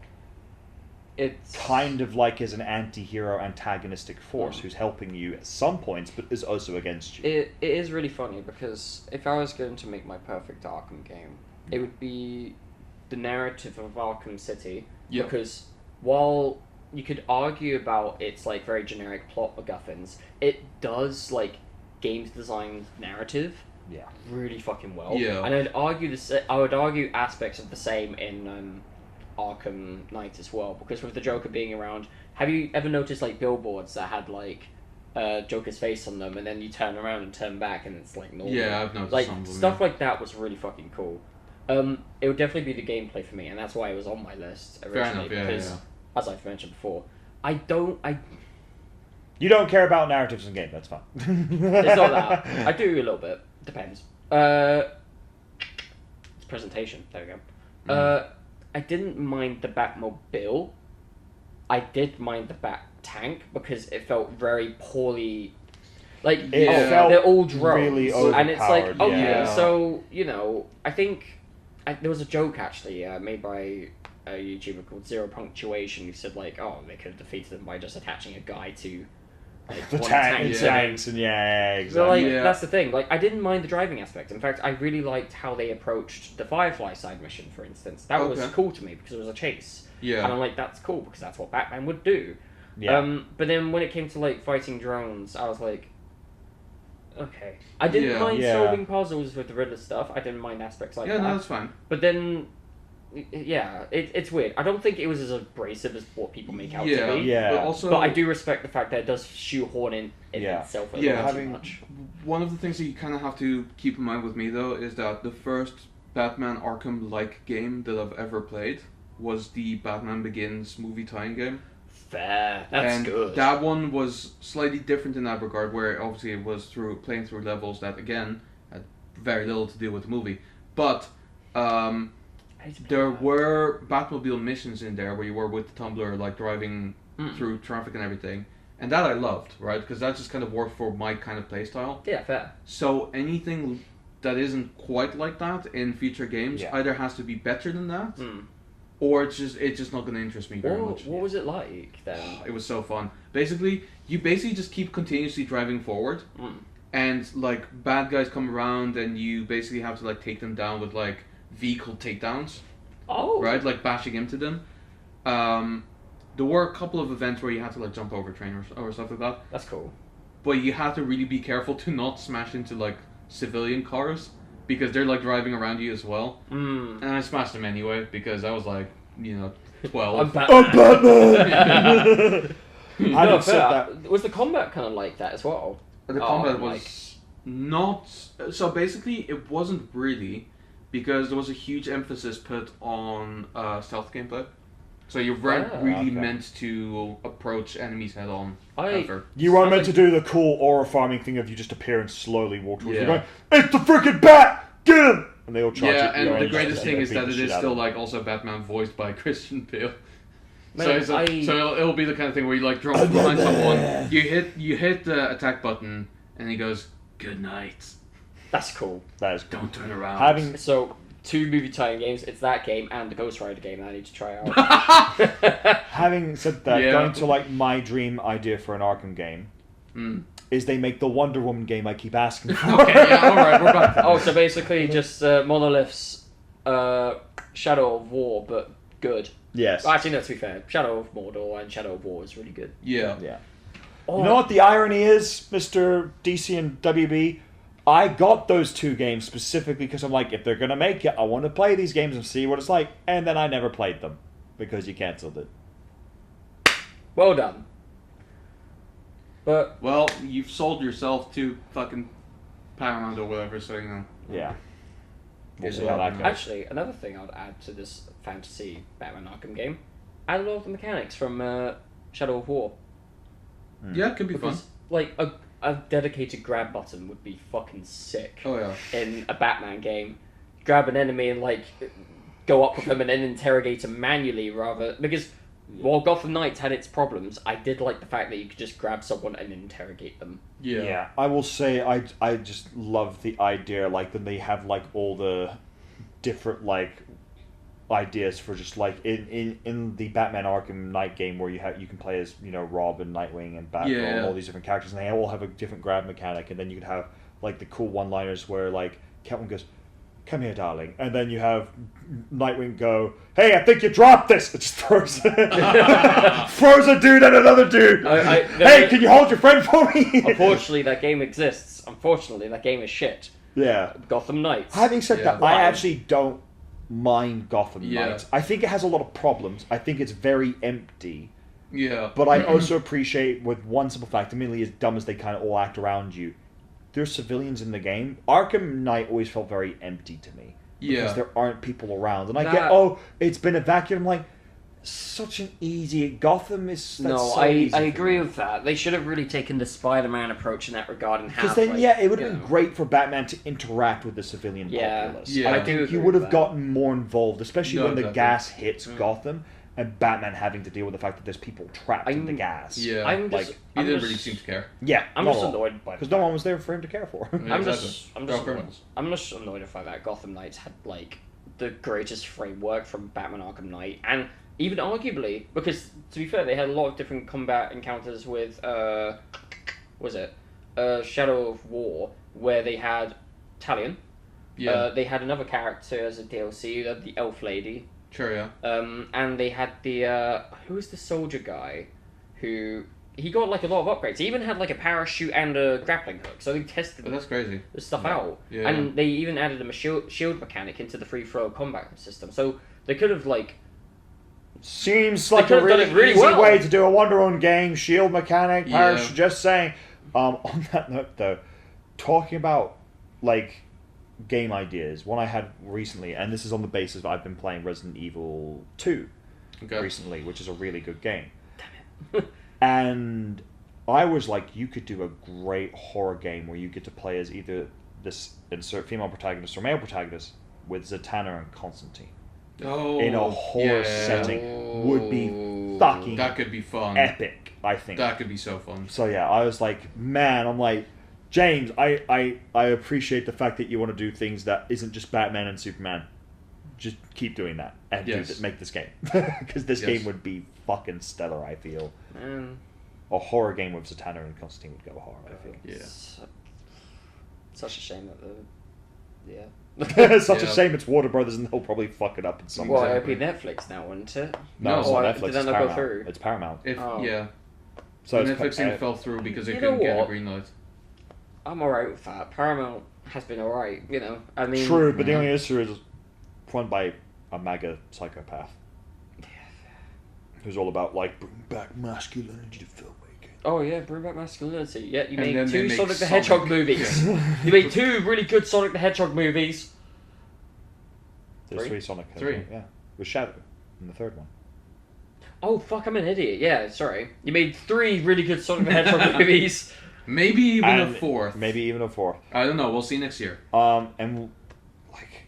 it's kind of like as an anti-hero antagonistic force who's helping you at some points, but is also against you. It is really funny because if I was going to make my perfect Arkham game, it would be the narrative of Arkham City. Yep. Because while you could argue about its like very generic plot MacGuffins, it does like games design narrative really fucking well. Yeah. And I would argue aspects of the same in Arkham Knight as well, because with the Joker being around, have you ever noticed like billboards that had like Joker's face on them, and then you turn around and turn back and it's like normal? Yeah, I've noticed like some of them, stuff like that was really fucking cool. It would definitely be the gameplay for me, and that's why it was on my list originally. Because, as I've mentioned before, You don't care about narratives in game. That's fine. It's not that. I do a little bit. Depends. It's presentation. There we go. I didn't mind the Batmobile. I did mind the Bat Tank because it felt very poorly. Like they're all drones, really and it's like okay, yeah. so I think there was a joke actually made by a YouTuber called Zero Punctuation who said like, oh, they could have defeated them by just attaching a guy to like the one tanks and exactly. So like that's the thing. Like I didn't mind the driving aspect. In fact, I really liked how they approached the Firefly side mission, for instance. That was cool to me because it was a chase. Yeah. And I'm like, that's cool because that's what Batman would do. Yeah. But then when it came to like fighting drones, I was like, okay. I didn't mind solving puzzles with the Riddler stuff. I didn't mind aspects like that. Yeah, no, that's fine. But then, it's weird. I don't think it was as abrasive as what people make out to be. Yeah. But I do respect the fact that it does shoehorn in itself a little too much. One of the things that you kind of have to keep in mind with me, though, is that the first Batman Arkham-like game that I've ever played was the Batman Begins movie tie-in game. Fair. That's good. That one was slightly different in that regard, where obviously it was playing through levels that, again, had very little to do with the movie. But there were Batmobile missions in there where you were with the Tumbler, like driving through traffic and everything. And that I loved, right? Because that just kind of worked for my kind of playstyle. Yeah, fair. So anything that isn't quite like that in future games either has to be better than that, or it's just not going to interest me very much. What was it like then? It was so fun. You basically just keep continuously driving forward, and like bad guys come around, and you basically have to like take them down with like vehicle takedowns. Oh. Right, like bashing into them. There were a couple of events where you had to like jump over train or stuff like that, That's cool. but you had to really be careful to not smash into like civilian cars because they're like driving around you as well. Mm. And I smashed them anyway because I was like, 12. I'm Batman. Batman! No, Having said that, was the combat kind of like that as well? The Oh, combat like- was not so. Basically, it wasn't really because there was a huge emphasis put on stealth gameplay. So you weren't Ah, really okay. meant to approach enemies head on. I Ever. you weren't Sounds meant like- to do the cool aura farming thing of you just appear and slowly walk towards Yeah. them going, it's the freaking bat! Get him! And they all charge Yeah, at you, and the you greatest just thing end is up that beating it the is shit out still of them. like also Batman voiced by Christian Bale. Man, so it'll be the kind of thing where you like drop behind someone, you hit the attack button, and he goes, "Good night. That's cool. That is cool. Don't turn around." Having So, 2 movie tie-in games. It's that game and the Ghost Rider game that I need to try out. Having said that, Yeah. going to like my dream idea for an Arkham game Mm. is they make the Wonder Woman game I keep asking for. Okay, yeah, all right, we're back. Oh, so basically just Monolith's Shadow of War, but good. Yes. Well, actually, no, to be fair, Shadow of Mordor and Shadow of War is really good. Yeah. Yeah. Oh, You know what the irony is, Mr. DC and WB? I got those 2 games specifically because I'm like, if they're going to make it, I want to play these games and see what it's like. And then I never played them because you cancelled it. Well done. But Well, you've sold yourself to fucking Paramount or whatever, so Yeah. We'll Is see it how that Arkham? goes. actually, another thing I would add to this fantasy Batman Arkham game, add a lot of the mechanics from Shadow of War. yeah, it could be fun. Because, like, a dedicated grab button would be fucking sick Oh yeah. in a Batman game. Grab an enemy and, like, go up with him and then interrogate him manually rather... Because while Gotham Knights had its problems, I did like the fact that you could just grab someone and interrogate them. Yeah. I will say I just love the idea like that they have like all the different like ideas for just like in the Batman Arkham Knight game where you can play as Robin, Nightwing, and Batgirl Yeah. and all these different characters, and they all have a different grab mechanic, and then you could have like the cool one-liners where like Catwoman goes, "Come here, darling," and then you have Nightwing go, "Hey, I think you dropped this." It just throws throws a dude at another dude. Hey, can you hold your friend for me? Unfortunately, that game exists. Unfortunately, that game is shit. Yeah. Gotham Knights. Having said Yeah. that, Why? I actually don't mind Gotham Yeah. Knights. I think it has a lot of problems. I think it's very empty. Yeah. But I also appreciate with one simple fact, admittedly as dumb as they kind of all act around you, there's civilians in the game. Arkham Knight always felt very empty to me. Because Yeah. there aren't people around. And I That- get, oh, it's been evacuated. I'm like, such an easy... Gotham is... that's No, so I easy for agree me. with that. They should have really taken the Spider-Man approach in that regard and Because have, then, like, yeah, it would you have been know. great for Batman to interact with the civilian Yeah. populace. Yeah. I I do think agree you would have with that. gotten more involved, especially No, when the exactly. gas hits Mm. Gotham and Batman having to deal with the fact that there's people trapped in the I'm- gas. Yeah. I'm Like, just, He I'm didn't just, really seem to care. Yeah, I'm just annoyed by because no one was there for him to care for. Yeah, I'm exactly. just, I'm They're just, all criminals. I'm just annoyed with that Gotham Knights had like the greatest framework from Batman Arkham Knight, and even arguably because to be fair, they had a lot of different combat encounters with was it Shadow of War, where they had Talion. Yeah. They had another character as a DLC, the Elf Lady. Sure. Yeah. And they had the who was the soldier guy, who he got like a lot of upgrades. He even had like a parachute and a grappling hook. So they tested But that's crazy. the stuff Yeah. out, Yeah. and they even added a shield mechanic into the free flow combat system. So they could have like Seems like a could've done really, it really easy well. way to do a Wonder Woman game, shield mechanic, Yeah. parachute. Just saying. On that note, though, talking about like game ideas, one I had recently, and this is on the basis of I've been playing Resident Evil 2 Okay. recently, which is a really good game. And I was like, you could do a great horror game where you get to play as either this insert female protagonist or male protagonist with Zatanna and Constantine Oh. in a horror yeah. setting would be fucking That could be fun. epic, I think. That could be so fun. So yeah, I was like, man, I'm like, James, I appreciate the fact that you want to do things that isn't just Batman and Superman. Just keep doing that and Yes. make this game. Because this Yes. game would be fucking stellar, I feel. man, A horror game with Zatanna and Constantine would go hard, I feel. Yeah. Such a shame that the Yeah. It's such a Yeah. shame it's Warner Brothers, and they'll probably fuck it up in some Well, way. it'll be Netflix now, won't it? No, it's No, not or Netflix. did It's that not go Paramount. through? It's Paramount. Oh. Yeah. So The it's Netflix thing fell through because they You know couldn't get a what? green light. I'm alright with that. Paramount has been alright, you know. I mean, true, but the yeah. only issue is run by a MAGA psychopath who's all about like bring back masculinity to filmmaking. Oh yeah, bring back masculinity. Yeah, you And made then they two make Sonic the Sonic. Hedgehog movies. You made two really good Sonic the Hedgehog movies. There's Three? three Sonic. Three. Yeah, with Shadow in the third one. Oh fuck, I'm an idiot. Yeah, sorry. You made three really good Sonic the Hedgehog movies. Maybe even And a fourth. Maybe even a fourth. I don't know. We'll see next year. And like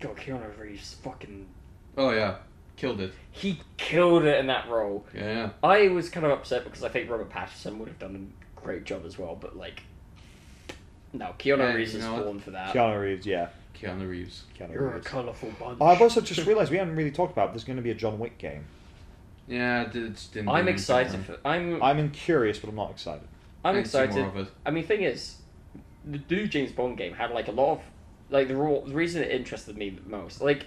God, Keanu Reeves fucking... Oh yeah, killed it. He killed it in that role. Yeah. I was kind of upset because I think Robert Pattinson would have done a great job as well, but like... No, Keanu Yeah, Reeves you is know what? born for that. Keanu Reeves, yeah. Keanu Reeves. Keanu You're a Reeves. colourful bunch. I've also just realised we haven't really talked about there's going to be a John Wick game. Yeah, it didn't. do I'm anything excited for me. for... I'm I'm curious, but I'm not excited. I'm I can see more excited. of it. I mean, thing is, the new James Bond game had like a lot of like the reason it interested me the most. Like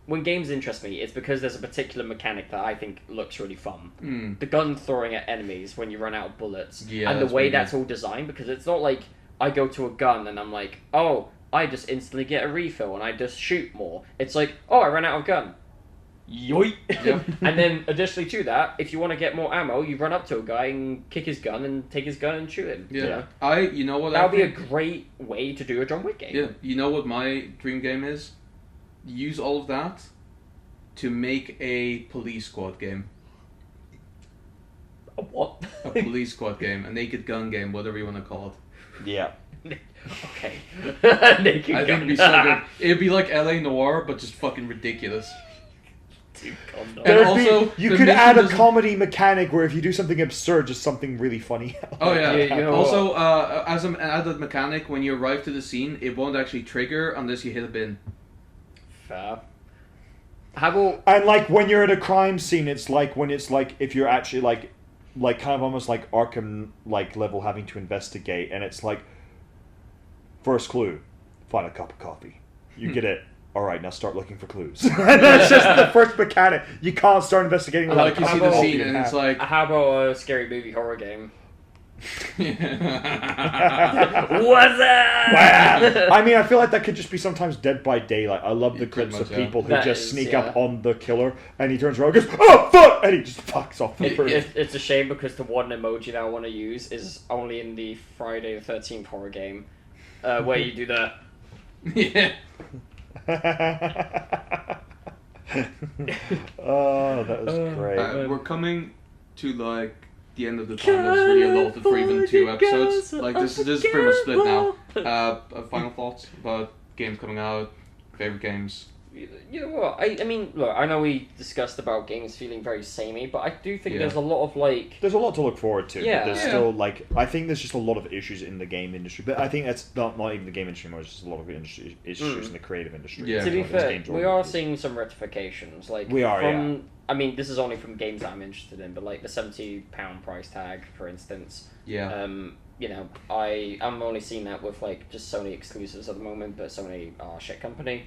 when games interest me, it's because there's a particular mechanic that I think looks really fun. Mm. The gun throwing at enemies when you run out of bullets, Yeah, and the that's way pretty that's good. all designed. Because it's not like I go to a gun and I'm like, oh, I just instantly get a refill and I just shoot more. It's like, oh, I ran out of gun. Yoink! Yep. And then additionally to that, if you want to get more ammo, you run up to a guy and kick his gun and take his gun and shoot him. Yeah. You know? You know what? That I would be a think? great way to do a John Wick game. Yeah. You know what my dream game is? Use all of that to make a police squad game. A what? A police squad game. A naked gun game, whatever you want to call it. Yeah. Okay. Naked I think gun. it'd be so good. It'd be like LA Noire, but just fucking ridiculous. Dude, God, no. And There'd also, be, you the could mission add a doesn't- comedy mechanic where if you do something absurd, just something really funny. Oh yeah. You know Also, as an added mechanic, when you arrive to the scene, it won't actually trigger unless you hit a bin. Fair. How about And like when you're at a crime scene, it's like when it's like if you're actually like kind of almost like Arkham like level having to investigate, and it's like first clue, find a cup of coffee. You get it. All right, now start looking for clues. And that's just the first mechanic. You can't start investigating without Like you a see cup the of coffee scene in and it's hand. like. how about a scary movie horror game? What's What's that? I mean, I feel like that could just be sometimes Dead by Daylight. I love the Yeah, pretty clips of much, yeah. people who That just is, sneak yeah. up on the killer, and he turns around and goes, "Oh fuck!" and he just fucks off the person. It's a shame because the one emoji that I want to use is only in the Friday the 13th horror game, where you do the. Yeah. Oh, that was great. We're coming to like the end of the time that's really allotted for even 2 episodes. Like this is pretty much split now. Final thoughts about games coming out, favorite games. You know what? I mean, look, I know we discussed about games feeling very samey, but I do think Yeah. there's a lot of like. There's a lot to look forward to. Yeah. But there's Yeah. still like I think there's just a lot of issues in the game industry. But I think that's not even the game industry anymore. It's just a lot of industry issues in the creative industry. Yeah. To be As fair, games we are organizers. seeing some rectifications. Like We are, from, yeah. I mean, this is only from games that I'm interested in, but like the £70 price tag, for instance. Yeah. You know, I'm only seeing that with like just Sony exclusives at the moment, but Sony are a shit company.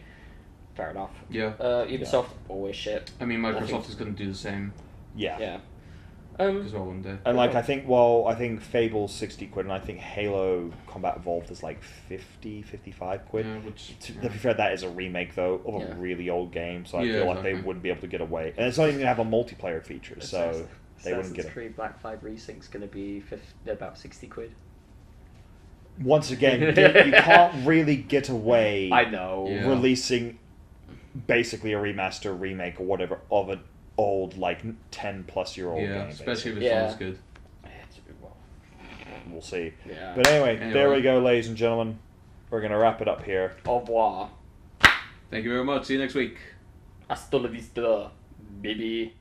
Fair enough. Yeah. Ubisoft always shit. I mean, Microsoft think- is going to do the same Yeah. Yeah. as well one day. And like I think Fable's 60 quid, and I think Halo Combat Evolved is like 50, 55 quid. Yeah, which To be fair, that is a remake though of a Yeah. really old game, so I Yeah, feel like they exactly. wouldn't be able to get away. And it's not even gonna have a multiplayer feature, so they wouldn't get it. Creed Black Flag Resync's gonna be about 60 quid. Once again, you can't really get away I know. Yeah. releasing basically a remaster, remake, or whatever of an old, like 10-plus-year-old Yeah, game. especially if basically. it Yeah. sounds good. Well, We'll see. yeah. But anyway, there Anyway. we go, ladies and gentlemen. We're gonna wrap it up here. Au revoir. Thank you very much. See you next week. Hasta la vista, baby.